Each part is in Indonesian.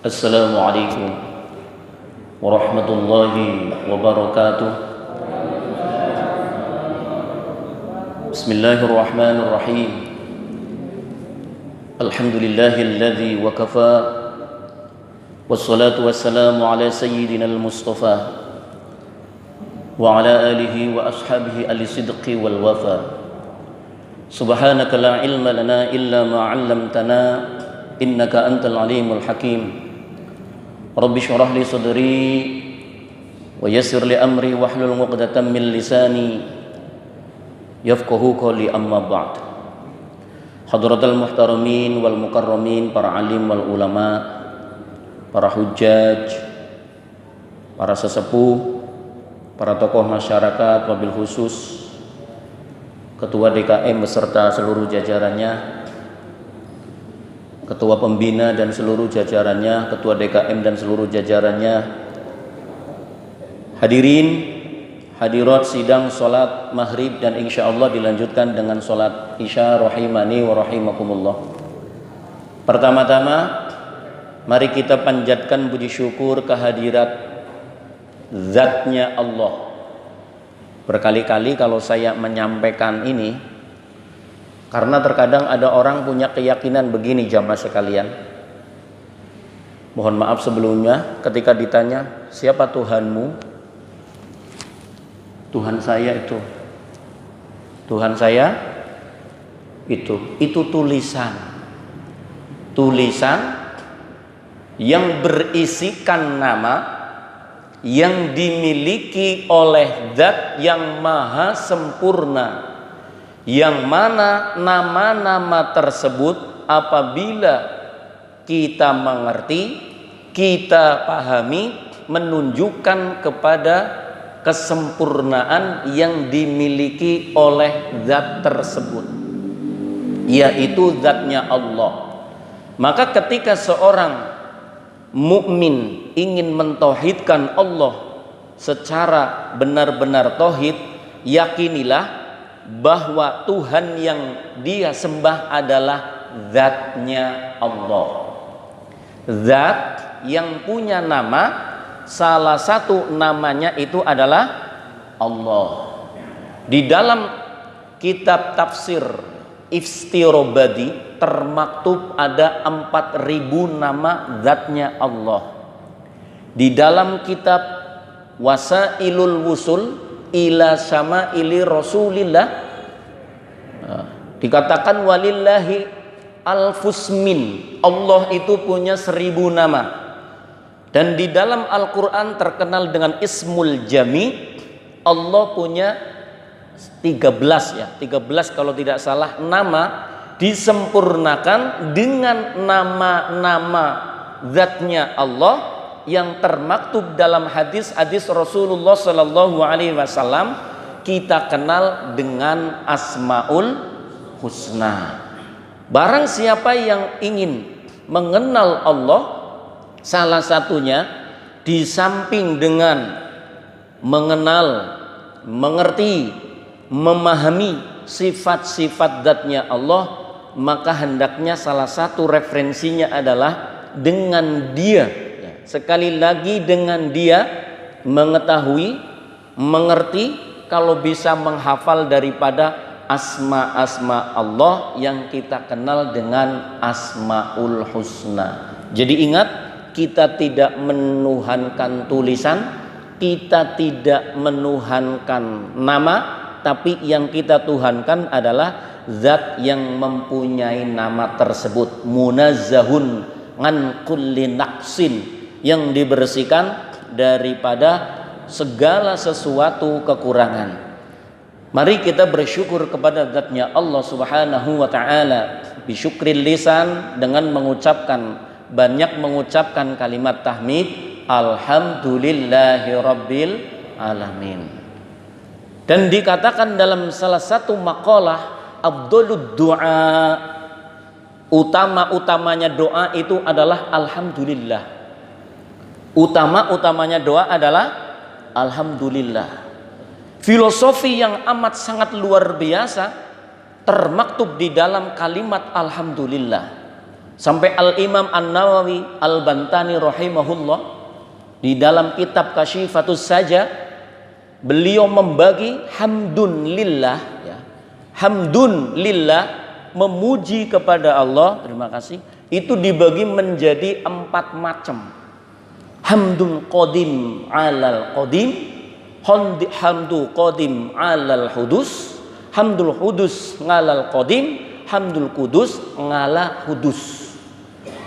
Assalamualaikum warahmatullahi wabarakatuh. Bismillahirrahmanirrahim. Alhamdulillahilladzi wa kafa. Wassalatu wassalamu ala sayyidinal Mustafa wa ala alihi wa ashabihi al-sidqi wal wafa. Subhanaka la ilma lana illa ma 'allamtana innaka antal alimul hakim. Rabbi syrah li sadri wa yassir li amri wahlul 'uqdatam min lisani yafqahu qawli, amma ba'd. Hadratal muhtaramin wal mukarramin, para alim wal ulama, para hujjaj, para sesepuh, para tokoh masyarakat, wabil khusus Ketua DKM beserta seluruh jajarannya, Ketua Pembina dan seluruh jajarannya, Ketua DKM dan seluruh jajarannya, hadirin hadirat sidang sholat maghrib dan insya Allah dilanjutkan dengan sholat isya rahimani wa rahimakumullah. Pertama-tama mari kita panjatkan puji syukur kehadirat zatnya Allah. Berkali-kali kalau saya menyampaikan ini, karena terkadang ada orang punya keyakinan begini, jamaah sekalian. Mohon maaf sebelumnya ketika ditanya, siapa Tuhanmu? Tuhan saya itu. Tuhan saya itu tulisan. Tulisan yang berisikan nama yang dimiliki oleh Zat yang maha sempurna, yang mana nama-nama tersebut apabila kita mengerti, kita pahami, menunjukkan kepada kesempurnaan yang dimiliki oleh zat tersebut, yaitu zatnya Allah. Maka ketika seorang mukmin ingin mentauhidkan Allah secara benar-benar tauhid, yakinilah bahwa Tuhan yang dia sembah adalah zatnya Allah. Zat yang punya nama, salah satu namanya itu adalah Allah. Di dalam kitab tafsir Ifstirobadi termaktub ada 4.000 nama zatnya Allah. Di dalam kitab Wasailul Wusul ila Syama'ili Rasulillah dikatakan walillahi alfusmin, Allah itu punya 1000 nama. Dan di dalam Al-Quran terkenal dengan Ismul Jami, Allah punya 13 kalau tidak salah nama, disempurnakan dengan nama-nama zatnya Allah yang termaktub dalam hadis-hadis Rasulullah Sallallahu Alaihi Wasallam, kita kenal dengan Asmaul Husna. Barang siapa yang ingin mengenal Allah, salah satunya di samping dengan mengenal, mengerti, memahami sifat-sifat zatnya Allah, maka hendaknya salah satu referensinya adalah dengan dia, sekali lagi dengan dia mengetahui, mengerti, kalau bisa menghafal daripada asma-asma Allah yang kita kenal dengan Asmaul Husna. Jadi ingat, kita tidak menuhankan tulisan, kita tidak menuhankan nama, tapi yang kita tuhankan adalah zat yang mempunyai nama tersebut, munazzahun an kulli naqsin, yang dibersihkan daripada segala sesuatu kekurangan. Mari kita bersyukur kepada zatnya Allah Subhanahu wa ta'ala bisyukril lisan, dengan banyak mengucapkan kalimat tahmid, alhamdulillahi rabbil alamin. Dan dikatakan dalam salah satu maqalah, afdhalud du'a, utama-utamanya doa itu adalah alhamdulillah. Utama-utamanya doa adalah alhamdulillah. Filosofi yang amat sangat luar biasa termaktub di dalam kalimat alhamdulillah. Sampai Al-Imam An-Nawawi Al-Bantani rahimahullah di dalam kitab Kasyifatus Saja, beliau membagi hamdun lillah, ya. Hamdun lillah, memuji kepada Allah, terima kasih, itu dibagi menjadi 4 macam. Hamdun qadim alal qadim, hamdu qadim alal hudus, hamdul hudus ngalal qadim, hamdul kudus ngala hudus.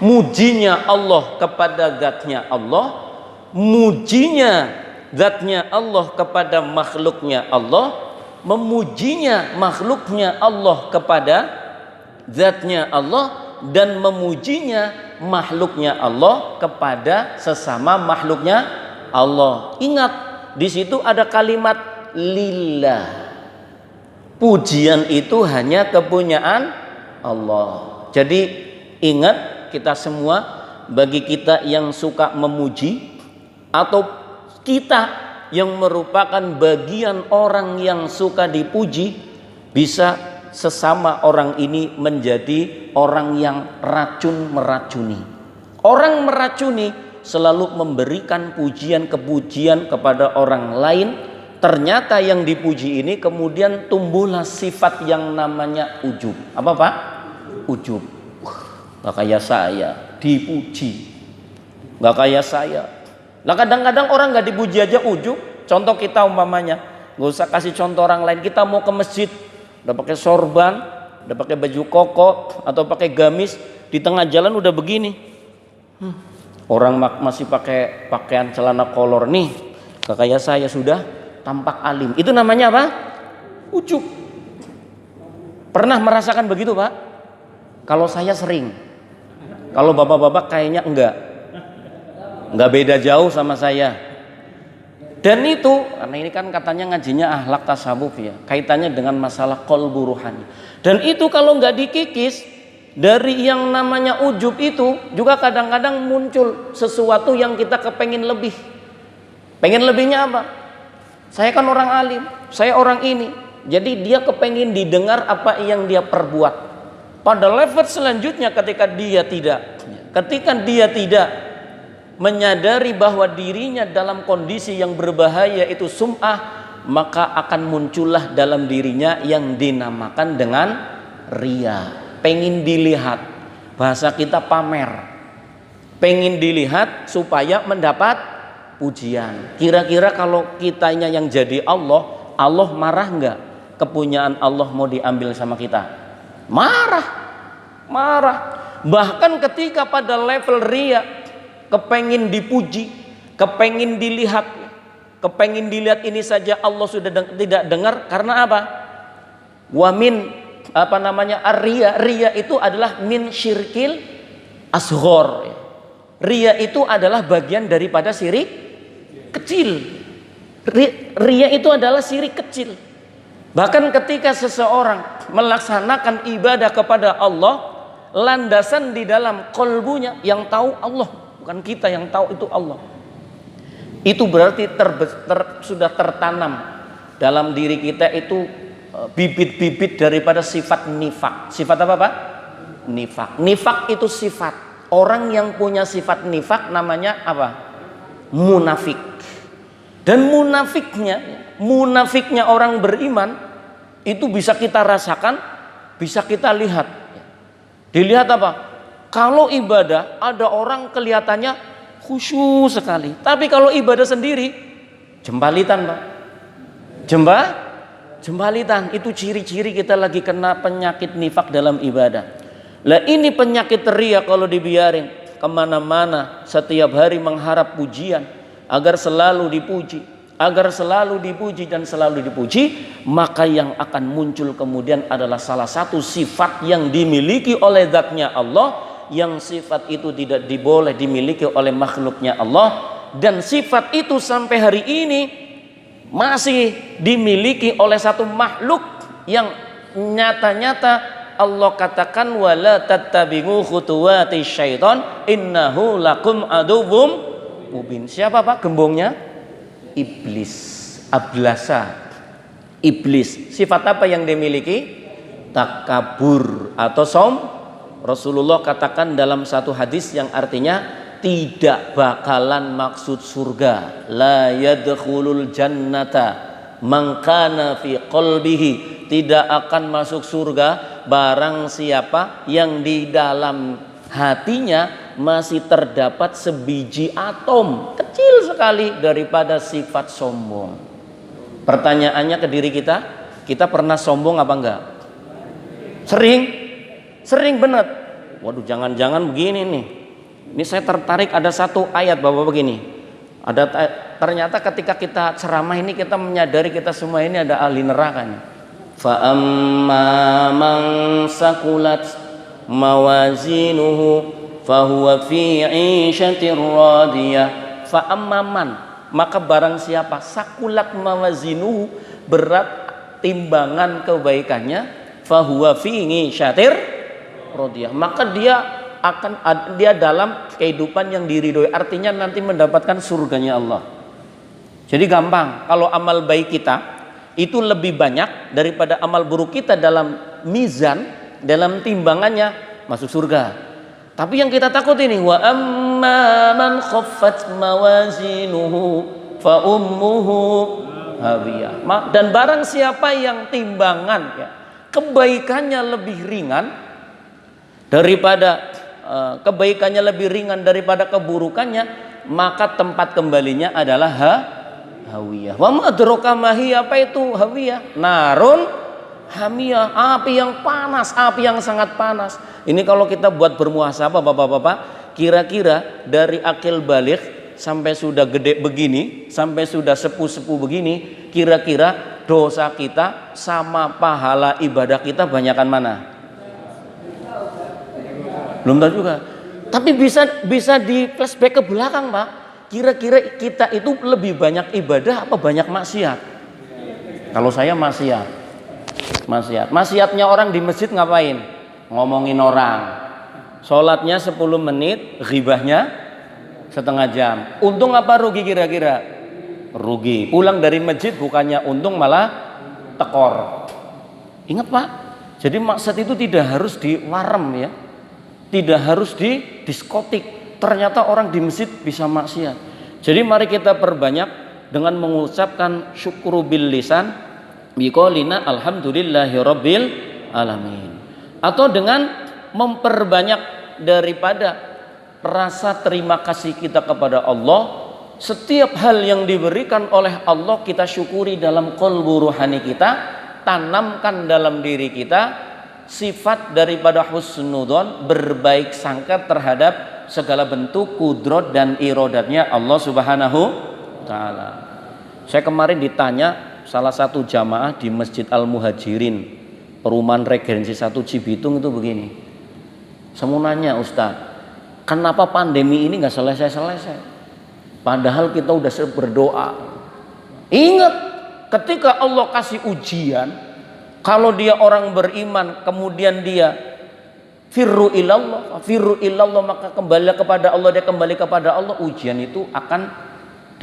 Mujinya Allah kepada zatnya Allah, mujinya zatnya Allah kepada makhluknya Allah, memujinya makhluknya Allah kepada zatnya Allah, dan memujinya makhluknya Allah kepada sesama makhluknya Allah. Ingat, di situ ada kalimat lillah. Pujian itu hanya kepunyaan Allah. Jadi ingat, kita semua, bagi kita yang suka memuji atau kita yang merupakan bagian orang yang suka dipuji, bisa sesama orang ini menjadi orang yang racun meracuni. Orang meracuni selalu memberikan pujian-kepujian kepada orang lain. Ternyata yang dipuji ini kemudian tumbuhlah sifat yang namanya ujub. Apa Pak? Ujub. Gak kayak saya dipuji, gak kayak saya. Lah kadang-kadang orang gak dipuji aja ujub. Contoh kita umpamanya, gak usah kasih contoh orang lain. Kita mau ke masjid, udah pakai sorban, udah pakai baju koko atau pakai gamis, di tengah jalan udah begini. Orang masih pakai pakaian celana kolor nih, gak kayak saya, sudah tampak alim. Itu namanya apa? Ujub. Pernah merasakan begitu Pak? Kalau saya sering. Kalau bapak-bapak kayaknya enggak beda jauh sama saya. Dan itu, karena ini kan katanya ngajinya akhlak tasawuf ya, kaitannya dengan masalah qalbu ruhani. Dan itu kalau enggak dikikis, dari yang namanya ujub itu juga kadang-kadang muncul sesuatu yang kita kepengin lebih. Pengen lebihnya apa? Saya kan orang alim, saya orang ini. Jadi dia kepengin didengar apa yang dia perbuat. Pada level selanjutnya ketika dia tidak menyadari bahwa dirinya dalam kondisi yang berbahaya, itu sum'ah, maka akan muncullah dalam dirinya yang dinamakan dengan riya. Pengen dilihat, bahasa kita pamer, pengen dilihat supaya mendapat pujian. Kira-kira kalau kitanya yang jadi Allah, Allah marah enggak kepunyaan Allah mau diambil sama kita? Marah. Bahkan ketika pada level riya, kepengin dipuji, kepengin dilihat ini saja Allah sudah tidak dengar. Karena apa? Wamin riya itu adalah min syirkil asghor. Riya itu adalah bagian daripada syirik kecil. Riya itu adalah syirik kecil. Bahkan ketika seseorang melaksanakan ibadah kepada Allah, landasan di dalam kolbunya yang tahu Allah, bukan kita yang tahu, itu Allah. Itu berarti sudah tertanam dalam diri kita itu bibit-bibit daripada sifat nifak. Sifat apa Pak? Nifak. Nifak itu sifat. Orang yang punya sifat nifak namanya apa? Munafik. Dan munafiknya orang beriman itu bisa kita rasakan, bisa kita lihat. Dilihat apa? Kalau ibadah ada orang kelihatannya khusyuk sekali, tapi kalau ibadah sendiri jembalitan Pak. Jembalitan itu ciri-ciri kita lagi kena penyakit nifak dalam ibadah. Lah ini penyakit riya kalau dibiarin kemana-mana, setiap hari mengharap pujian agar selalu dipuji, dan selalu dipuji, maka yang akan muncul kemudian adalah salah satu sifat yang dimiliki oleh zatnya Allah, yang sifat itu tidak diboleh dimiliki oleh makhluknya Allah. Dan sifat itu sampai hari ini masih dimiliki oleh satu makhluk yang nyata-nyata Allah katakan wala tattabi'u khutuwati syaiton innahu lakum aduwwum mubin. Siapa Pak gembongnya? Iblis, ablasa. Iblis. Sifat apa yang dimiliki? Takabur atau Rasulullah katakan dalam satu hadis yang artinya tidak bakalan maksud surga. La yadkhulul jannata man kana fi qalbihi, tidak akan masuk surga barang siapa yang di dalam hatinya masih terdapat sebiji atom kecil sekali daripada sifat sombong. Pertanyaannya ke diri kita pernah sombong apa enggak? Sering benar. Waduh, jangan-jangan begini nih. Ini saya tertarik ada satu ayat Bapak begini. Ternyata ketika kita ceramah ini kita menyadari kita semua ini ada ahli neraka nih. Fa amma man sakulat mawazinuhu fahuwa fi 'ishatir radiyah. Fa amma man, maka barang siapa sakulat mawazinuhu, berat timbangan kebaikannya, fahuwa fi 'ishatir radiyah, maka dia dalam kehidupan yang diridhoi, artinya nanti mendapatkan surganya Allah. Jadi gampang, kalau amal baik kita itu lebih banyak daripada amal buruk kita dalam mizan, dalam timbangannya, masuk surga. Tapi yang kita takut ini, wa amma man khaffat mawazinuhu fa ummuhu hawiyah. Dan barang siapa yang timbangan kebaikannya lebih ringan daripada keburukannya, maka tempat kembalinya adalah hawiyah. Wa ma adraka ma hiya, apa itu hawiyah? Narun hamiyah, api yang panas, api yang sangat panas. Ini kalau kita buat bermuhasabah Bapak-bapak, kira-kira dari akil baligh sampai sudah gede begini, sampai sudah sepuh-sepuh begini, kira-kira dosa kita sama pahala ibadah kita banyakan mana? Belum tahu juga. Tapi bisa di flashback ke belakang, Pak. Kira-kira kita itu lebih banyak ibadah apa banyak maksiat? Kalau saya maksiat. Maksiatnya orang di masjid ngapain? Ngomongin orang. Sholatnya 10 menit, ghibahnya setengah jam. Untung apa rugi kira-kira? Rugi. Pulang dari masjid bukannya untung malah tekor. Ingat Pak, jadi maksiat itu tidak harus di warem ya. Tidak harus di diskotik. Ternyata orang di masjid bisa maksiat. Jadi mari kita perbanyak dengan mengucapkan syukru bil lisan biqaulina alhamdulillahi rabbil alamin. Atau dengan memperbanyak daripada rasa terima kasih kita kepada Allah. Setiap hal yang diberikan oleh Allah kita syukuri dalam qalbu ruhani kita. Tanamkan dalam diri kita sifat daripada husnudzon, berbaik sangka terhadap segala bentuk kudrat dan irodatnya Allah Subhanahu Ta'ala. Saya kemarin ditanya salah satu jamaah di Masjid Al-Muhajirin, perumahan Regensi 1 Cibitung itu begini. Saya nanya, Ustaz, kenapa pandemi ini nggak selesai-selesai? Padahal kita udah berdoa. Ingat, ketika Allah kasih ujian, kalau dia orang beriman, kemudian dia firru ilallah, maka kembali kepada Allah, dia kembali kepada Allah, ujian itu akan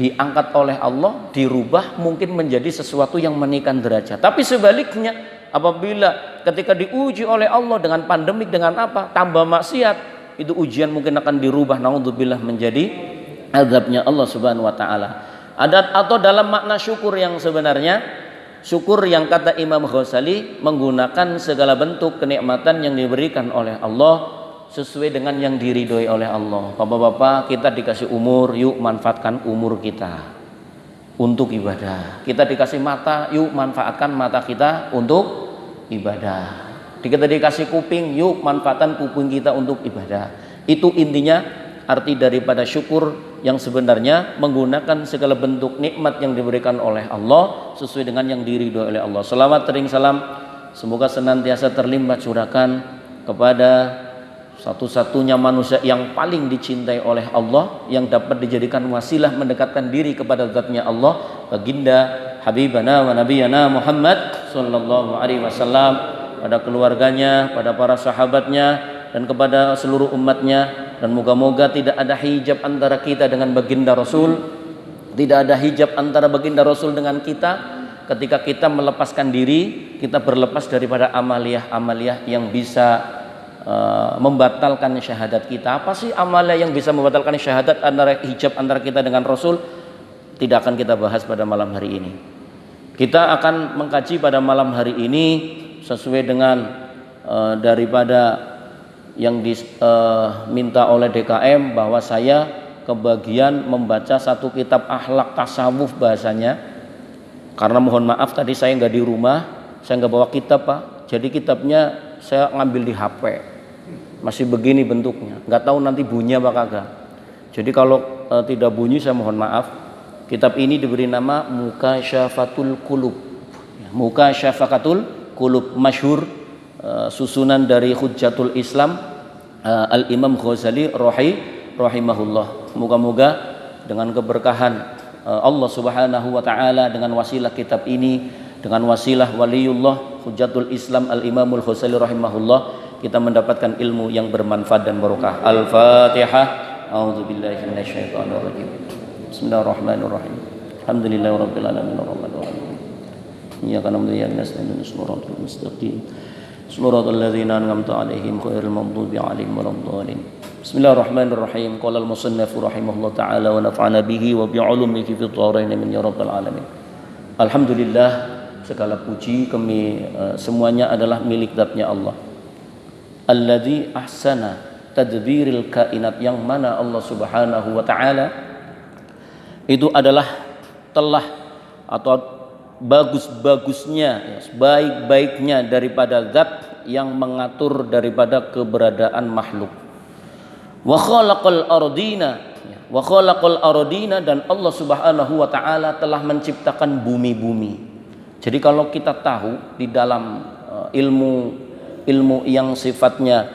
diangkat oleh Allah, dirubah mungkin menjadi sesuatu yang menaikkan derajat. Tapi sebaliknya, apabila ketika diuji oleh Allah dengan pandemik, dengan apa, tambah maksiat, itu ujian mungkin akan dirubah, naudzubillah, menjadi azabnya Allah Subhanahu wa taala. Atau dalam makna syukur yang sebenarnya, syukur yang kata Imam Ghazali menggunakan segala bentuk kenikmatan yang diberikan oleh Allah sesuai dengan yang diridhoi oleh Allah. Bapak-bapak, kita dikasih umur, yuk manfaatkan umur kita untuk ibadah. Kita dikasih mata, yuk manfaatkan mata kita untuk ibadah. Kita dikasih kuping, yuk manfaatkan kuping kita untuk ibadah. Itu intinya arti daripada syukur yang sebenarnya menggunakan segala bentuk nikmat yang diberikan oleh Allah sesuai dengan yang diridhoi oleh Allah. Selawat tering salam semoga senantiasa terlimpah curahkan kepada satu-satunya manusia yang paling dicintai oleh Allah, yang dapat dijadikan wasilah mendekatkan diri kepada zatnya Allah, baginda habibana wa nabiyana Muhammad sallallahu alaihi wasallam, pada keluarganya, pada para sahabatnya, dan kepada seluruh umatnya. Dan moga-moga tidak ada hijab antara kita dengan baginda Rasul, tidak ada hijab antara baginda Rasul dengan kita. Ketika kita melepaskan diri, kita berlepas daripada amaliyah-amaliyah yang bisa membatalkan syahadat kita. Apa sih amalan yang bisa membatalkan syahadat antara hijab antara kita dengan Rasul? Tidak akan kita bahas pada malam hari ini. Kita akan mengkaji pada malam hari ini sesuai dengan daripada yang diminta oleh DKM, bahwa saya kebagian membaca satu kitab akhlak tasawuf bahasanya. Karena mohon maaf tadi saya nggak di rumah, saya nggak bawa kitab Pak. Jadi kitabnya saya ngambil di HP. Masih begini bentuknya, nggak tahu nanti bunyinya apa kagak. Jadi kalau tidak bunyi saya mohon maaf. Kitab ini diberi nama Mukasyafatul Qulub. Mukasyafatul Qulub, masyhur, susunan dari Hujjatul Islam Al-Imam Ghazali rahimahullah. Moga-moga dengan keberkahan Allah Subhanahu wa taala, dengan wasilah kitab ini, dengan wasilah waliullah Hujjatul Islam Al-Imamul Ghazali rahimahullah, kita mendapatkan ilmu yang bermanfaat dan barokah. Al-Fatihah. A'udzubillahi minasyaitonir rajim. Bismillahirrahmanirrahim. Alhamdulillahirabbil alamin arrahmanir rahim. Iyyaka na'budu wa iyyaka nasta'in ihdinas siratal mustaqim. Siratal ladzina an'amta 'alaihim ghairil maghdubi 'alaihim waladdallin. Bismillahirrahmanirrahim. Qala al-musannif rahimahullah ta'ala wa nafa'ana bihi wa bi'ulumihi fid dharain min ya rabbal alamin. Alhamdulillah, segala puji kami semuanya adalah milik Zat-Nya Allah. Alladzi ahsana tadbiril kainat, yang mana Allah Subhanahu wa taala itu adalah telah atau bagus-bagusnya, baik-baiknya daripada zat yang mengatur daripada keberadaan makhluk. Wa khalaqal ardina, dan Allah Subhanahu wa taala telah menciptakan bumi-bumi. Jadi kalau kita tahu di dalam ilmu yang sifatnya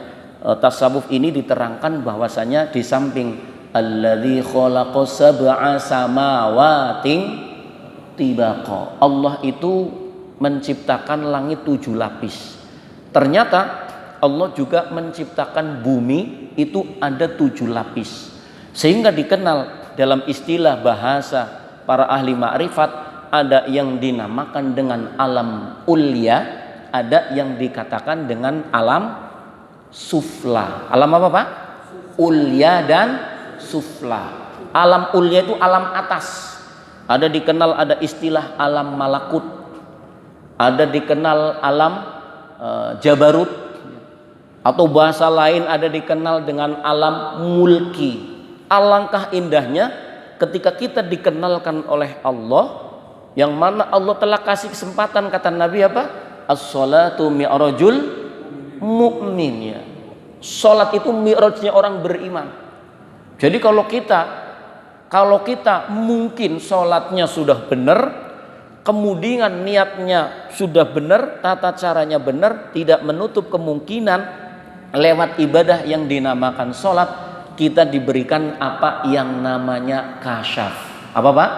tasawuf ini diterangkan bahwasanya di samping alladzi khalaqa sab'a samawatin tibaqa, Allah itu menciptakan langit 7 lapis. Ternyata Allah juga menciptakan bumi itu ada 7 lapis. Sehingga dikenal dalam istilah bahasa para ahli ma'rifat, ada yang dinamakan dengan alam ulya, ada yang dikatakan dengan alam sufla. Alam apa Pak? Ulya dan sufla. Alam ulya itu alam atas. Ada dikenal, ada istilah alam malakut, ada dikenal alam jabarut, atau bahasa lain ada dikenal dengan alam mulki. Alangkah indahnya ketika kita dikenalkan oleh Allah, yang mana Allah telah kasih kesempatan, kata Nabi apa? As-salatu mi'rajul mu'min, ya. Salat itu mi'rajnya orang beriman. Jadi kalau kita mungkin sholatnya sudah benar, kemudian niatnya sudah benar, tata caranya benar, tidak menutup kemungkinan lewat ibadah yang dinamakan sholat kita diberikan apa yang namanya kasyaf. Apa Pak?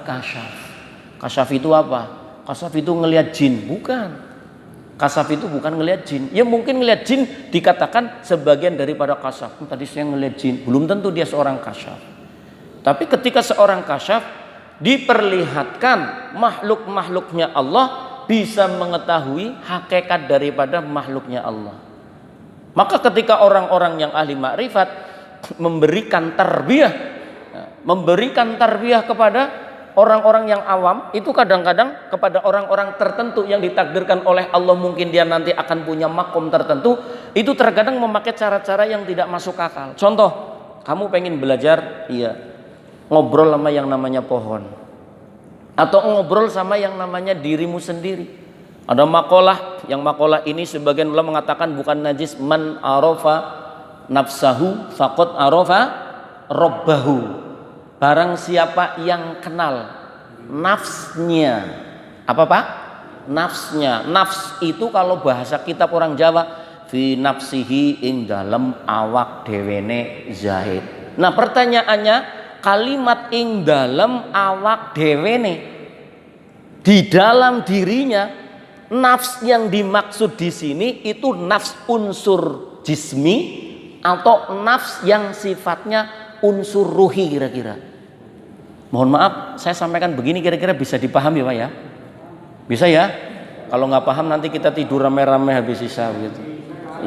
Kasyaf. Kasyaf itu apa? Kasyaf itu ngelihat jin, bukan. Kasyaf itu bukan ngelihat jin. Ya mungkin ngelihat jin dikatakan sebagian daripada kasyaf. Tadi saya ngelihat jin, belum tentu dia seorang kasyaf. Tapi ketika seorang kasyaf diperlihatkan makhluk-makhluknya Allah, bisa mengetahui hakikat daripada makhluknya Allah. Maka ketika orang-orang yang ahli makrifat memberikan tarbiyah kepada orang-orang yang awam, itu kadang-kadang kepada orang-orang tertentu yang ditakdirkan oleh Allah, mungkin dia nanti akan punya makom tertentu, itu terkadang memakai cara-cara yang tidak masuk akal. Contoh, kamu pengen belajar, iya, ngobrol sama yang namanya pohon, atau ngobrol sama yang namanya dirimu sendiri. Ada makalah, yang makalah ini sebagian ulama mengatakan bukan najis. Man arafa nafsahu faqad arafa rabbahu. Barang siapa yang kenal nafsnya. Apa Pak? Nafsnya. Nafs itu kalau bahasa kitab orang Jawa, fi nafsihi ing dalem awak dewene zahid. Nah pertanyaannya, kalimat ing dalem awak dewene, di dalam dirinya, nafs yang dimaksud di sini itu nafs unsur jismi atau nafs yang sifatnya unsur ruhi kira-kira. Mohon maaf, saya sampaikan begini kira-kira bisa dipahami Pak ya? Bisa ya? Kalau nggak paham nanti kita tidur rame-rame habis sisa begitu.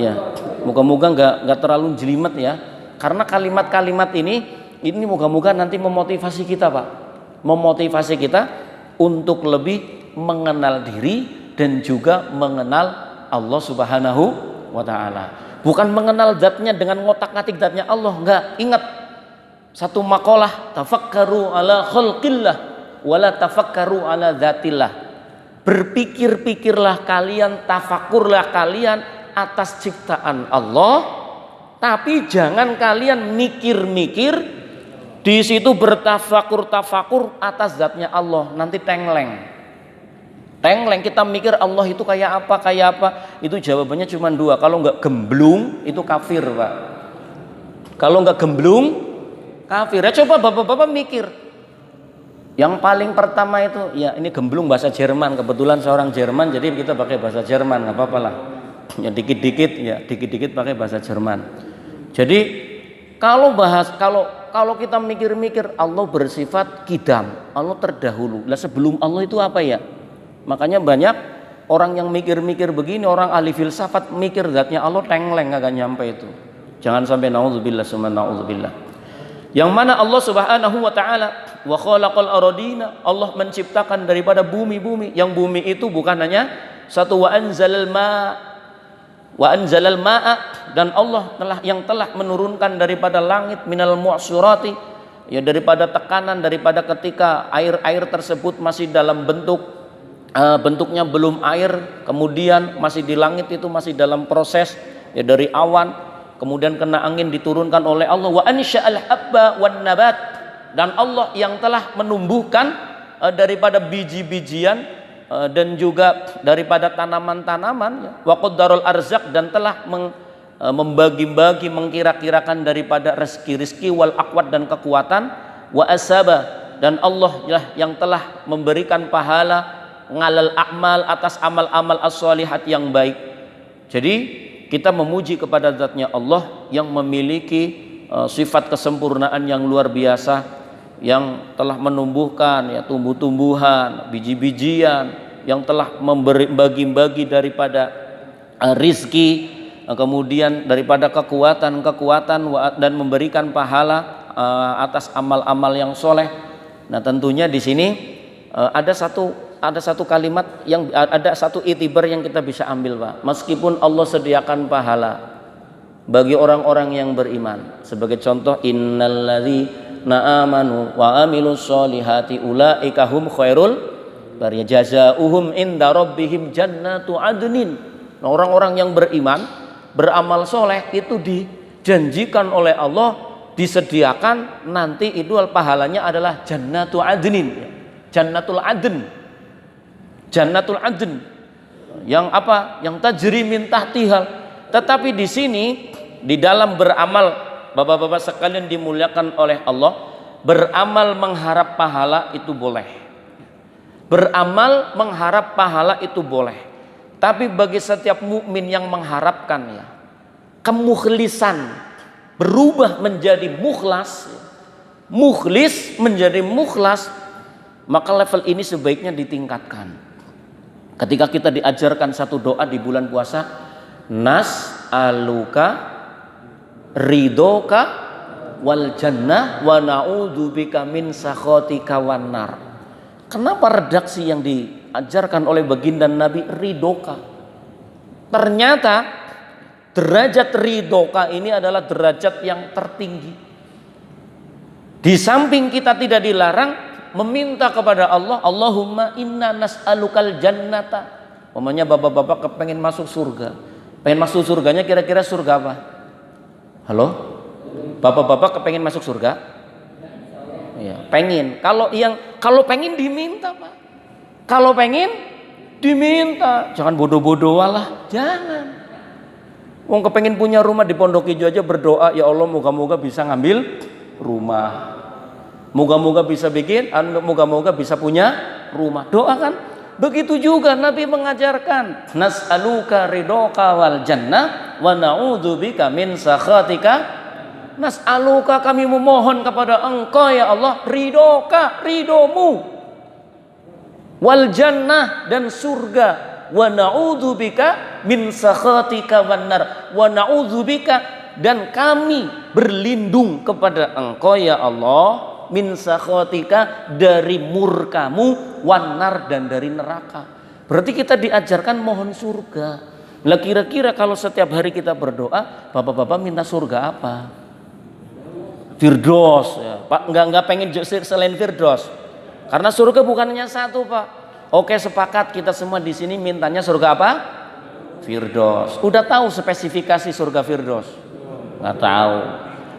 Ya, Moga-moga nggak terlalu jelimet ya. Karena kalimat-kalimat ini moga-moga nanti memotivasi kita, Pak. Memotivasi kita untuk lebih mengenal diri dan juga mengenal Allah Subhanahu wa taala. Bukan mengenal zatnya dengan ngotak-ngatik zatnya Allah, enggak. Ingat satu makalah, tafakkaru ala khalqillah wala tafakkaru ala dzatillah. Berpikir-pikirlah kalian, tafakurlah kalian atas ciptaan Allah, tapi jangan kalian mikir-mikir di situ bertafakur atas zatnya Allah, nanti tengleng. Kita mikir Allah itu kayak apa, itu jawabannya cuma dua. Kalau nggak gemblung itu kafir, Pak. Kalau nggak gemblung kafir. Ya coba bapak-bapak mikir. Yang paling pertama itu, ya ini gemblung bahasa Jerman. Kebetulan seorang Jerman, jadi kita pakai bahasa Jerman, nggak apa-apa lah. Ya dikit-dikit pakai bahasa Jerman. Jadi kalau kita mikir-mikir Allah bersifat kidam, Allah terdahulu. Lah sebelum Allah itu apa ya? Makanya banyak orang yang mikir-mikir begini, orang ahli filsafat mikir zatnya Allah tengleng kagak nyampe itu. Jangan sampai naudzubillah summa naudzubillah. Yang mana Allah Subhanahu wa taala wa khalaqal aradina, Allah menciptakan daripada bumi-bumi. Yang bumi itu bukan hanya satu, wa anzalal ma'a, dan Allah telah menurunkan daripada langit minal mu'surati, ya daripada tekanan, daripada ketika air tersebut masih dalam bentuknya belum air, kemudian masih di langit itu masih dalam proses ya dari awan, kemudian kena angin diturunkan oleh Allah. Wa ansya'al habba wan nabat, dan Allah yang telah menumbuhkan daripada biji-bijian dan juga daripada tanaman-tanaman. Wa qaddarul arzaq, dan telah membagi-bagi, mengkira-kirakan daripada rezeki wal aqwat, dan kekuatan. Wa asaba, dan Allah yang telah memberikan pahala ngalal a'mal, atas amal-amal as-solihat yang baik. Jadi kita memuji kepada zatnya Allah yang memiliki sifat kesempurnaan yang luar biasa, yang telah menumbuhkan ya tumbuh-tumbuhan, biji-bijian, yang telah bagi-bagi daripada rizki, kemudian daripada kekuatan dan memberikan pahala atas amal-amal yang soleh. Nah tentunya di sini ada satu kalimat yang ada satu itibar yang kita bisa ambil, Pak. Meskipun Allah sediakan pahala bagi orang-orang yang beriman, sebagai contoh innalladzina amanu wa amilus solihati ulaika hum khairul bariyah jazaohum inda rabbihim jannatu adnin. Nah, orang-orang yang beriman, beramal soleh itu dijanjikan oleh Allah, disediakan nanti itu pahalanya adalah jannatu adnin, jannatul adn, yang apa? Yang tajri min tahtihal. Tetapi di sini di dalam beramal, bapak-bapak sekalian dimuliakan oleh Allah, beramal mengharap pahala itu boleh. Beramal mengharap pahala itu boleh. Tapi bagi setiap mukmin yang mengharapkan ya kemukhlisan, berubah menjadi mukhlas, mukhlis menjadi mukhlas, maka level ini sebaiknya ditingkatkan. Ketika kita diajarkan satu doa di bulan puasa, nas'aluka ridhoka wal jannah wa na'udzubika min sakhatika wan nar. Kenapa redaksi yang diajarkan oleh baginda Nabi ridhoka? Ternyata derajat ridhoka ini adalah derajat yang tertinggi. Di samping kita tidak dilarang meminta kepada Allah, Allahumma inna nas'alukal jannata. Umpamanya bapak-bapak kepengen masuk surga. Pengen masuk surganya kira-kira surga apa? Halo? Bapak-bapak kepengen masuk surga? Ya, pengen. Kalau pengen diminta, Pak. Kalau pengen diminta. Jangan bodoh-bodoh lah. Jangan. Wong kepengen punya rumah di Pondok Hijau aja berdoa, ya Allah moga-moga bisa ngambil rumah. Moga-moga bisa moga-moga bisa punya rumah. Doa kan? Begitu juga Nabi mengajarkan, nas'aluka ridhoka wal jannah wa na'udzubika min sakhatika. Nas'aluka, kami memohon kepada Engkau ya Allah, ridhoka, ridhomu, wal jannah, dan surga, wa na'udzubika min sakhatika wannar wa na'udzubika, dan kami berlindung kepada Engkau ya Allah, min sakhatika, dari murkamu, wannar, dan dari neraka. Berarti kita diajarkan mohon surga. Lah kira-kira kalau setiap hari kita berdoa, bapak-bapak minta surga apa? Firdaus ya. Pak, enggak pengen selain Firdaus. Karena surga bukan hanya satu, Pak. Oke, sepakat kita semua di sini mintanya surga apa? Firdaus. Udah tahu spesifikasi surga Firdaus? Nggak tahu.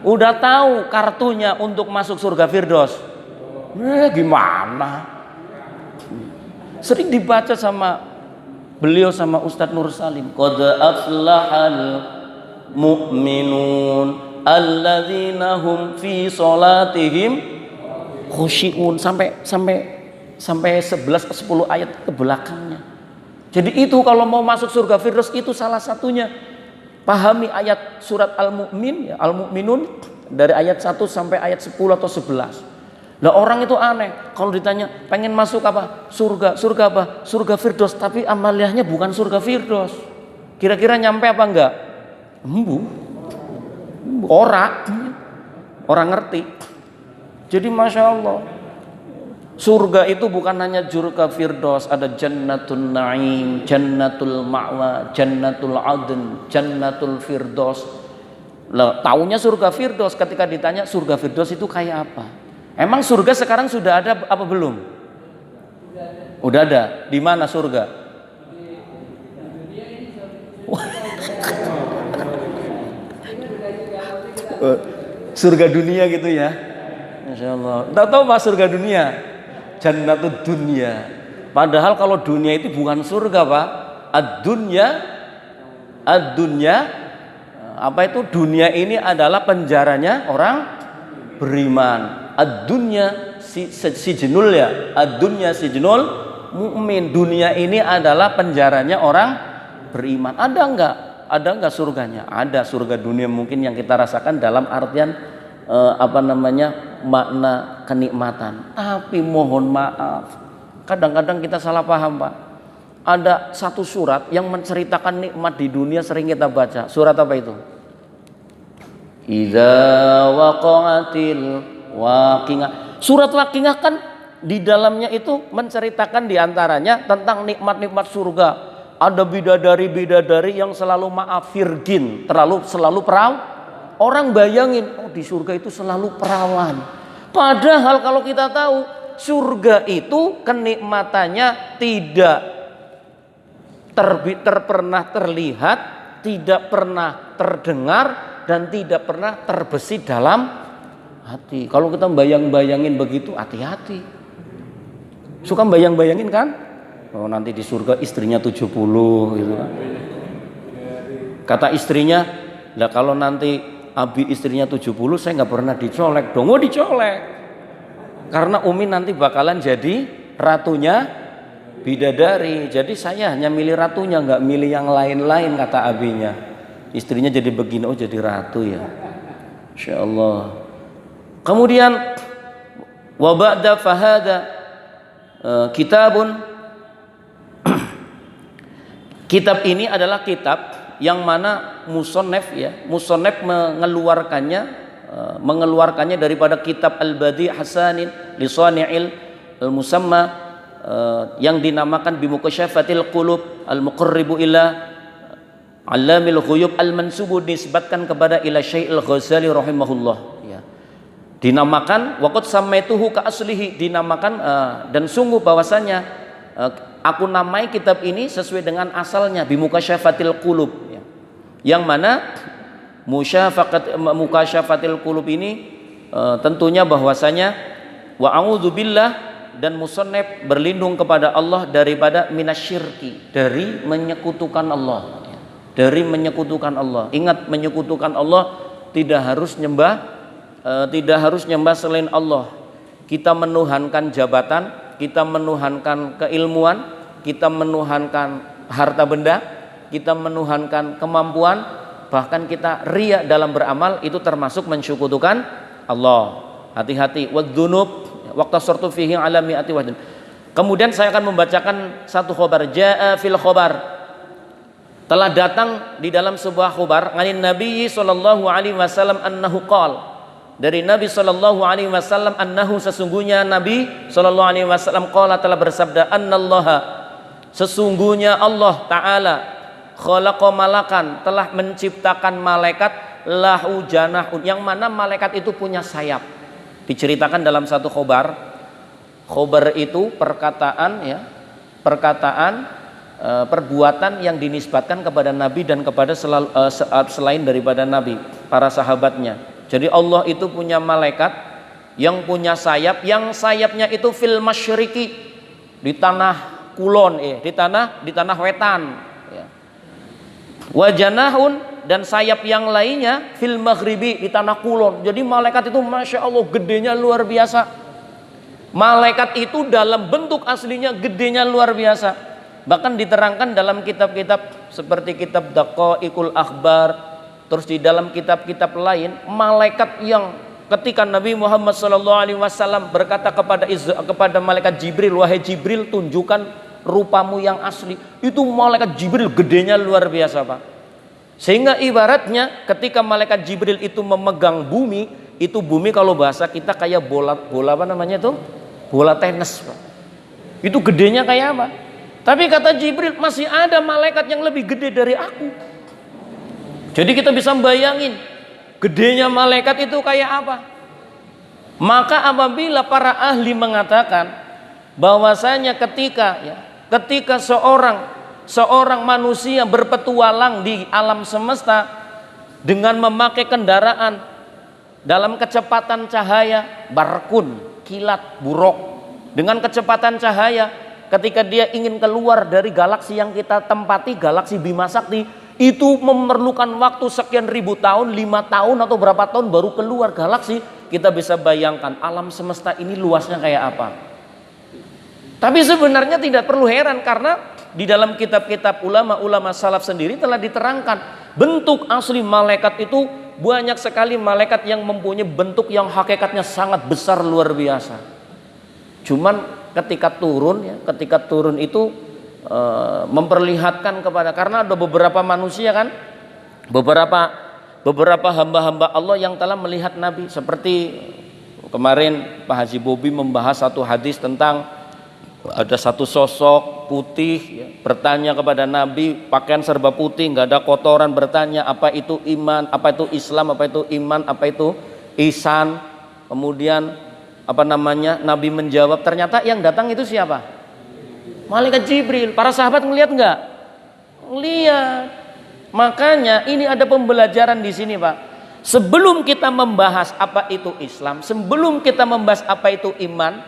Udah tahu kartunya untuk masuk surga Firdaus? Gimana? Sering dibaca sama beliau sama Ustadz Nur Salim. Qad aflahal mu'minun alladzina hum fi sholatihim khusyi'un, sampai 11 ke 10 ayat ke belakangnya. Jadi itu kalau mau masuk surga Firdaus itu salah satunya. Pahami ayat surat Al-Mu'min ya, Al-Mu'minun dari ayat 1 sampai ayat 10 atau 11. Lah orang itu aneh kalau ditanya pengen masuk apa? Surga apa? Surga Firdaus, tapi amaliyahnya bukan surga Firdaus. Kira-kira nyampe apa enggak? Orang ngerti. Jadi Masya Allah, surga itu bukan hanya surga Firdaus, ada Jannatul Naim, Jannatul Ma'wa, Jannatul Adn, Jannatul Firdaus. Lah, taunya surga Firdaus ketika ditanya surga Firdaus itu kayak apa? Emang surga sekarang sudah ada apa belum? Udah ada. Di mana surga? Surga dunia gitu ya. Masya Allah. Tahu Pak surga dunia? Jannatud dunia. Padahal kalau dunia itu bukan surga Pak. Ad-dunya apa itu? Dunia ini adalah penjaranya orang beriman. Ad-dunya sijnul ya. Ad-dunya sijnul mu'min. Dunia ini adalah penjaranya orang beriman. Ada enggak surganya? Ada surga dunia mungkin yang kita rasakan dalam artian makna kenikmatan. Tapi mohon maaf, kadang-kadang kita salah paham Pak. Ada satu surat yang menceritakan nikmat di dunia sering kita baca. Surat apa itu? Idza waqa'atil waqi'ah. Surat Waqi'ah kan di dalamnya itu menceritakan diantaranya tentang nikmat-nikmat surga. Ada bidadari-bidadari yang selalu maaf, virgin, selalu perawan. Orang bayangin, oh di surga itu selalu perawan. Padahal kalau kita tahu surga itu kenikmatannya tidak pernah terlihat, tidak pernah terdengar, dan tidak pernah terbesit dalam hati. Kalau kita bayangin begitu, hati-hati. Suka bayangin kan? Oh nanti di surga istrinya 70 gitu kan. Kata istrinya, lah kalau nanti Abi istrinya 70 saya nggak pernah dicolek dong. Oh dicolek. Karena Umi nanti bakalan jadi ratunya bidadari. Jadi saya hanya milih ratunya, nggak milih yang lain-lain, kata Abinya. Istrinya jadi begini, oh jadi ratu ya. Insya Allah. Kemudian wa ba'da fahada kitabun. Kitab ini adalah kitab yang mana musannaf mengeluarkannya daripada kitab Al-Badi' Hasanin li Sani'il Al-Musamma yang dinamakan Bimukasyafatil Qulub Al-Muqarribu ila Allamil Ghuyub Al-Mansubu, disebutkan kepada ila Syai'il Ghazali rahimahullah ya. Dinamakan waqad samaituhu ka aslihi, dinamakan dan sungguh bahwasanya aku namai kitab ini sesuai dengan asalnya, Bimukasyafatil Qulub ya. Yang mana Mukasyafatil Qulub ini tentunya bahwasanya wa a'udzubillah, dan musannaf berlindung kepada Allah daripada minasyirki, dari menyekutukan Allah ya. Dari menyekutukan Allah. Ingat, menyekutukan Allah tidak harus nyembah selain Allah. Kita menuhankan jabatan, kita menuhankan keilmuan, kita menuhankan harta benda, kita menuhankan kemampuan, bahkan kita riya dalam beramal, itu termasuk mensyukutukan Allah. Hati-hati. Wadzunub waqtasortu fihi ala mi'ati wahdin. Kemudian saya akan membacakan satu khobar. Ja'a fil khobar, telah datang di dalam sebuah khobar, nganin Nabi sallallahu alaihi wasallam annahu qala, dari Nabi sallallahu alaihi wasallam, annahu, sesungguhnya Nabi sallallahu alaihi wasallam, qala, telah bersabda, annallaha, sesungguhnya Allah taala, khalaqa malakan, telah menciptakan malaikat, lahu janahun, yang mana malaikat itu punya sayap. Diceritakan dalam satu khobar. Khobar itu perkataan, ya, perkataan, perbuatan yang dinisbatkan kepada Nabi dan kepada selain daripada Nabi, para sahabatnya. Jadi Allah itu punya malaikat yang punya sayap, yang sayapnya itu fil masyriqi, di tanah kulon, di tanah wetan, ya. Wa janahun, dan sayap yang lainnya fil maghribi, di tanah kulon. Jadi malaikat itu masya Allah gedenya luar biasa. Malaikat itu dalam bentuk aslinya gedenya luar biasa. Bahkan diterangkan dalam kitab-kitab seperti kitab Daqaiqul Akhbar, terus di dalam kitab-kitab lain, malaikat yang ketika Nabi Muhammad SAW berkata kepada malaikat Jibril, wahai Jibril, tunjukkan rupamu yang asli, itu malaikat Jibril gedenya luar biasa, Pak. Sehingga ibaratnya ketika malaikat Jibril itu memegang bumi, itu bumi kalau bahasa kita kayak bola apa namanya itu? Bola tenis, Pak. Itu gedenya kayak apa? Tapi kata Jibril, masih ada malaikat yang lebih gede dari aku. Jadi kita bisa bayangin gedenya malaikat itu kayak apa. Maka apabila para ahli mengatakan bahwasanya ketika seorang manusia berpetualang di alam semesta dengan memakai kendaraan dalam kecepatan cahaya, barkun, kilat, buruk, dengan kecepatan cahaya, ketika dia ingin keluar dari galaksi yang kita tempati, galaksi Bima Sakti, itu memerlukan waktu sekian ribu tahun, 5 tahun atau berapa tahun baru keluar galaksi. Kita bisa bayangkan alam semesta ini luasnya kayak apa. Tapi sebenarnya tidak perlu heran, karena di dalam kitab-kitab ulama-ulama salaf sendiri telah diterangkan bentuk asli malaikat itu banyak sekali. Malaikat yang mempunyai bentuk yang hakikatnya sangat besar luar biasa. Cuman ketika turun itu memperlihatkan karena ada beberapa manusia kan, beberapa hamba-hamba Allah yang telah melihat Nabi. Seperti kemarin Pak Haji Bobi membahas satu hadis tentang ada satu sosok putih, ya, bertanya kepada Nabi, pakaian serba putih, nggak ada kotoran, bertanya apa itu iman, apa itu Islam, apa itu iman, apa itu ihsan. Kemudian Nabi menjawab, ternyata yang datang itu siapa? Malaikat Jibril. Para sahabat ngelihat nggak? Lihat. Makanya ini ada pembelajaran di sini, Pak. Sebelum kita membahas apa itu Islam, sebelum kita membahas apa itu iman,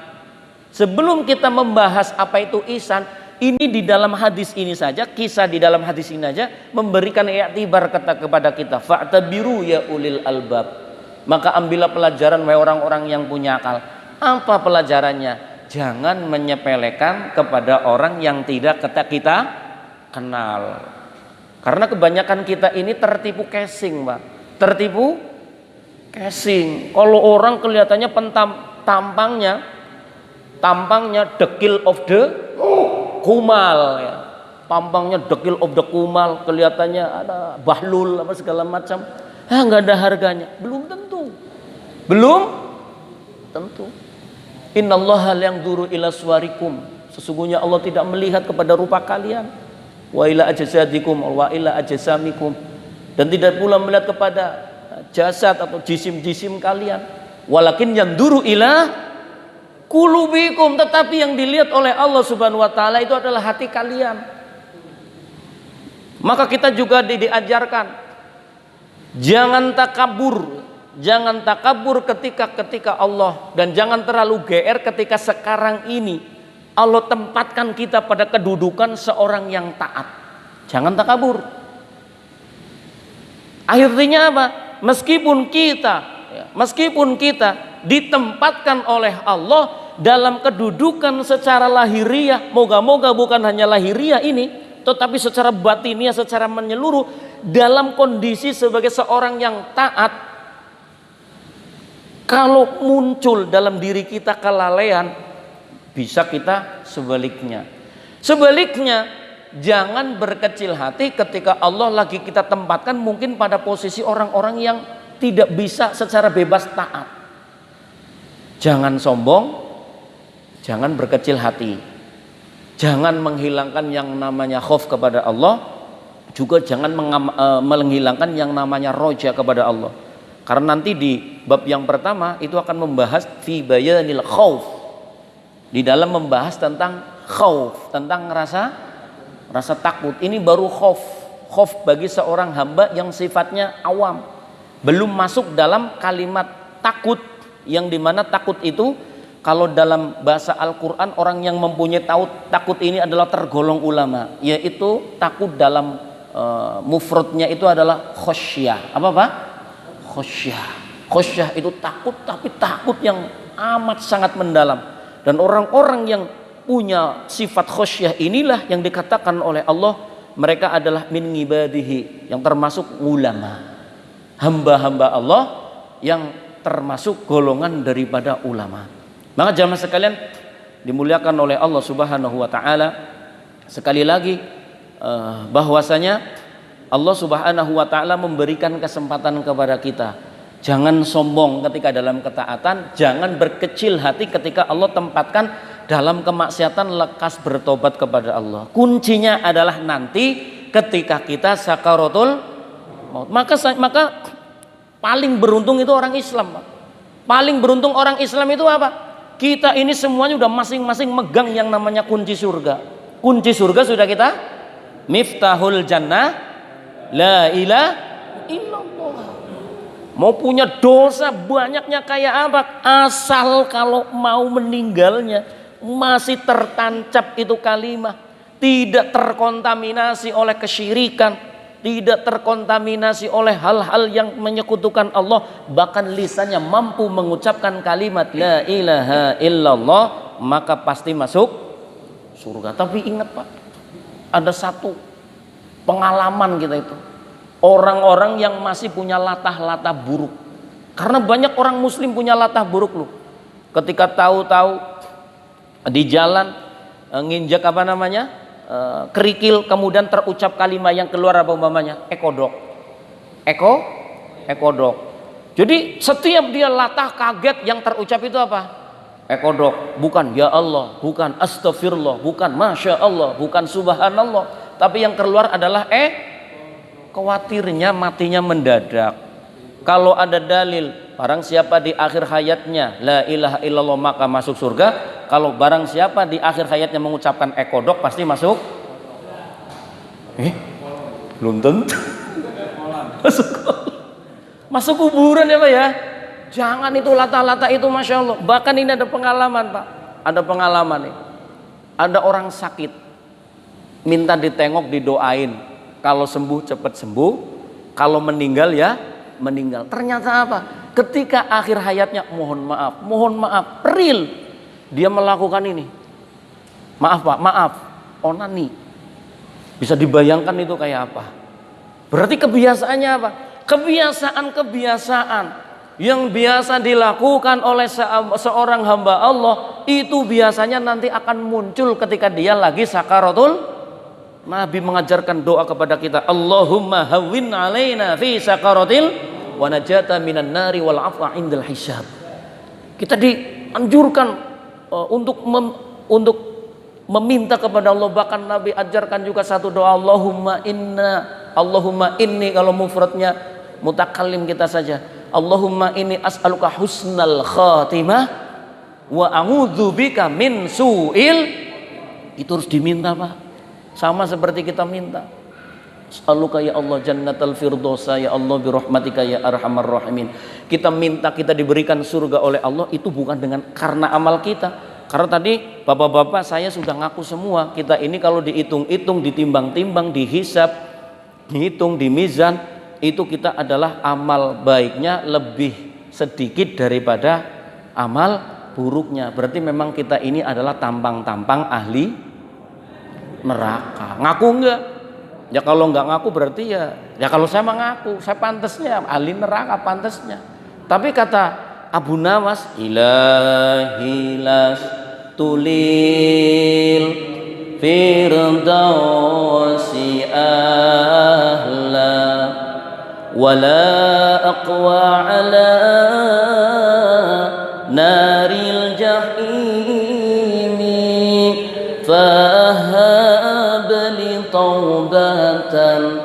sebelum kita membahas apa itu ihsan, ini di dalam hadis ini saja, kisah di dalam hadis ini saja memberikan i'tibar kepada kita. Fa'tabiru ya ulil albab. Maka ambillah pelajaran wahai orang-orang yang punya akal. Apa pelajarannya? Jangan menyepelekan kepada orang yang tidak kita kenal. Karena kebanyakan kita ini tertipu casing, Pak. Tertipu casing. Kalau orang kelihatannya tampangnya dekil of the kumal, ya. Tampangnya dekil of the kumal, kelihatannya ada bahlul apa segala macam. Nggak ada harganya. Belum tentu. Innallaha yanzuru ila suwarikum, sesungguhnya Allah tidak melihat kepada rupa kalian, wa ila ajsadikum wa ila ajsamikum, dan tidak pula melihat kepada jasad atau jisim-jisim kalian, walakin yanzuru ila qulubikum, tetapi yang dilihat oleh Allah Subhanahu wa taala itu adalah hati kalian. Maka kita juga diajarkan jangan takabur ketika Allah, dan jangan terlalu GR ketika sekarang ini Allah tempatkan kita pada kedudukan seorang yang taat. Jangan takabur. Akhirnya apa? Meskipun kita ditempatkan oleh Allah dalam kedudukan secara lahiriah, moga-moga bukan hanya lahiriah ini, tetapi secara batiniah, secara menyeluruh, dalam kondisi sebagai seorang yang taat. Kalau muncul dalam diri kita kelalaian, Bisa kita sebaliknya. Sebaliknya, jangan berkecil hati ketika Allah lagi kita tempatkan mungkin pada posisi orang-orang yang tidak bisa secara bebas taat. Jangan sombong, jangan berkecil hati. Jangan menghilangkan yang namanya khauf kepada Allah, juga jangan menghilangkan yang namanya roja kepada Allah. Karena nanti di bab yang pertama itu akan membahas fi bayanil khauf. Di dalam membahas tentang khauf, tentang rasa takut. Ini baru khauf. Khauf bagi seorang hamba yang sifatnya awam. Belum masuk dalam kalimat takut, yang dimana takut itu kalau dalam bahasa Al-Quran orang yang mempunyai takut ini adalah tergolong ulama, yaitu takut dalam mufradnya itu adalah khosyah. Apa Pak? Khosyah. Khosyah itu takut, tapi takut yang amat sangat mendalam. Dan orang-orang yang punya sifat khosyah inilah yang dikatakan oleh Allah, mereka adalah min ngibadihi, yang termasuk ulama, hamba-hamba Allah yang termasuk golongan daripada ulama. Maka jamaah sekalian dimuliakan oleh Allah Subhanahu wa taala, sekali lagi bahwasanya Allah Subhanahu wa taala memberikan kesempatan kepada kita. Jangan sombong ketika dalam ketaatan, jangan berkecil hati ketika Allah tempatkan dalam kemaksiatan, lekas bertobat kepada Allah. Kuncinya adalah nanti ketika kita sakaratul maut. Maka paling beruntung itu orang Islam, Pak. Paling beruntung orang Islam itu apa? Kita ini semuanya udah masing-masing megang yang namanya kunci surga. Kunci surga sudah kita, miftahul jannah la ilaha illallah. Mau punya dosa banyaknya kayak apa, asal kalau mau meninggalnya masih tertancap itu kalimat, tidak terkontaminasi oleh kesyirikan, tidak terkontaminasi oleh hal-hal yang menyekutukan Allah, bahkan lisannya mampu mengucapkan kalimat la ilaha illallah, maka pasti masuk surga. Tapi ingat Pak, ada satu pengalaman kita itu, orang-orang yang masih punya latah-latah buruk. Karena banyak orang muslim punya latah buruk loh. Ketika tahu-tahu di jalan nginjak apa namanya, kerikil, kemudian terucap kalimat yang keluar apa umpamanya, ekodok. Ekodok. Jadi setiap dia latah kaget, yang terucap itu apa? Ekodok. Bukan ya Allah, bukan astagfirullah, bukan masya Allah, bukan subhanallah, tapi yang keluar adalah khawatirnya matinya mendadak. Kalau ada dalil barang siapa di akhir hayatnya la ilaha illallah maka masuk surga, kalau barang siapa di akhir hayatnya mengucapkan ekodok pasti masuk belum tentu masuk kuburan ya Pak ya. Jangan itu lata-lata itu, masya Allah. Bahkan ini ada pengalaman Pak, ada pengalaman nih. Ada orang sakit minta ditengok, didoain, kalau sembuh cepat sembuh, kalau meninggal ya meninggal. Ternyata apa? Ketika akhir hayatnya, mohon maaf, real dia melakukan ini. Maaf Pak, maaf, onani. Bisa dibayangkan itu kayak apa? Berarti kebiasaannya apa? Kebiasaan yang biasa dilakukan oleh seorang hamba Allah itu biasanya nanti akan muncul ketika dia lagi sakaratul. Nabi mengajarkan doa kepada kita, Allahumma hawwin alaina fi sakaratil wa najata minan nari wal afwa indal hisab. Kita dianjurkan untuk meminta kepada Allah. Bahkan Nabi ajarkan juga satu doa, Allahumma inni, kalau mufradnya mutakallim kita saja, Allahumma inni as'aluka husnal khatimah wa a'udzubika min su'il. Itu harus diminta Pak. Sama seperti kita minta, as'aluka ya Allah jannatal firdausa ya Allah birahmatika ya arhamar rahimin. Kita minta kita diberikan surga oleh Allah, itu bukan karena amal kita. Karena tadi bapak-bapak saya sudah ngaku semua, kita ini kalau dihitung-hitung, ditimbang-timbang, dihisap, dihitung di mizan, itu kita adalah amal baiknya lebih sedikit daripada amal buruknya. Berarti memang kita ini adalah tampang-tampang ahli neraka. Ngaku enggak? Ya kalau enggak ngaku berarti ya kalau saya mengaku, saya pantasnya ahli neraka, pantasnya. Tapi kata Abu Nawas, ilahilas tulil firdausi ahla wala aqwa ala naril jahimi fahab li taubatan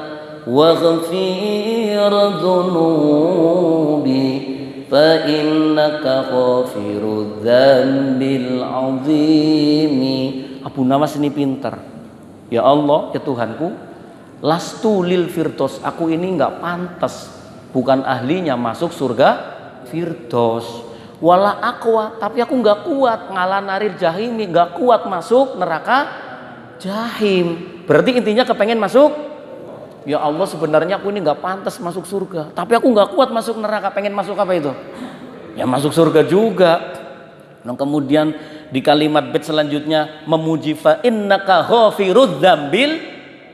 waghfir dhunubi fa innaka ghafirudz dzambil azimi. Abu Nawas ini pintar. Ya Allah, ya Tuhanku, lastu lil firdaus, aku ini enggak pantas, bukan ahlinya masuk surga firdaus. Wala aqwa, tapi aku enggak kuat ngala narir jahimi, enggak kuat masuk neraka jahim. Berarti intinya kepengen masuk. Ya Allah, sebenarnya aku ini nggak pantas masuk surga, tapi aku nggak kuat masuk neraka. Pengen masuk apa itu? Ya masuk surga juga. Nah, kemudian di kalimat bait selanjutnya memuji fa innaka ghafirudz dzambil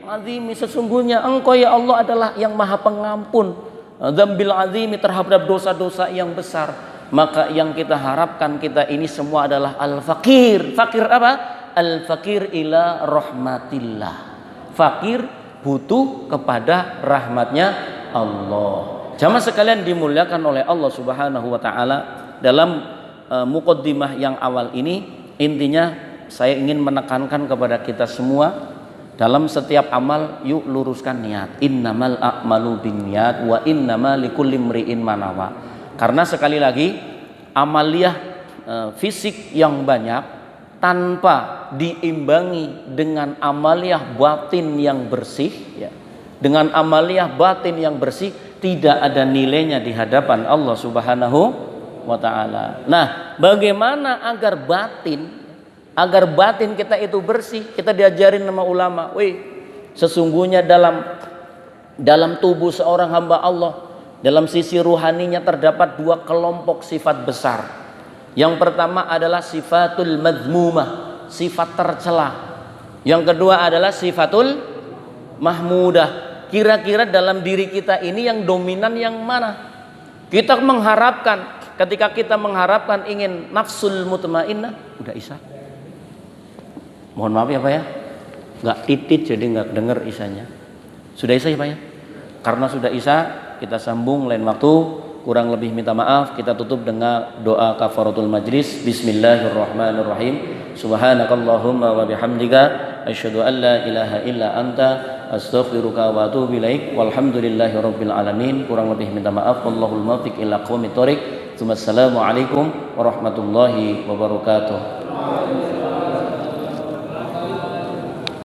azimi, sesungguhnya engkau ya Allah adalah yang maha pengampun dzambil azimi, terhadap dosa-dosa yang besar. Maka yang kita harapkan kita ini semua adalah al-fakir. Fakir apa? Al-fakir ila rahmatillah. Fakir butuh kepada rahmatnya Allah. Jamaah sekalian dimuliakan oleh Allah Subhanahu wa taala, dalam muqaddimah yang awal ini intinya saya ingin menekankan kepada kita semua, dalam setiap amal yuk luruskan niat. Innamal a'malu binniyat wa innamal likulli imri'in ma nawa. Karena sekali lagi amaliyah fisik yang banyak tanpa diimbangi dengan amaliyah batin yang bersih, ya, dengan amaliyah batin yang bersih, tidak ada nilainya di hadapan Allah Subhanahu wa taala. Nah, bagaimana agar batin kita itu bersih? Kita diajarin sama ulama, sesungguhnya dalam tubuh seorang hamba Allah, dalam sisi ruhaninya terdapat dua kelompok sifat besar. Yang pertama adalah sifatul madhmumah, sifat tercela. Yang kedua adalah sifatul mahmudah. Kira-kira dalam diri kita ini yang dominan yang mana? Kita mengharapkan, ketika kita mengharapkan ingin nafsul mutmainnah, udah isya. Mohon maaf ya Pak ya, nggak titit jadi nggak dengar isanya. Sudah isya ya Pak ya? Karena sudah isya, kita sambung lain waktu. Kurang lebih minta maaf. Kita tutup dengan doa kafaratul majlis. Bismillahirrahmanirrahim. Subhanakallahumma wa bihamdika asyhadu an la ilaha illa anta astaghfiruka wa atubu ilaik. Walhamdulillahirabbil alamin. Kurang lebih minta maaf. Wallahul muwaffiq ila aqwamit thoriq. Assalamualaikum warahmatullahi wabarakatuh.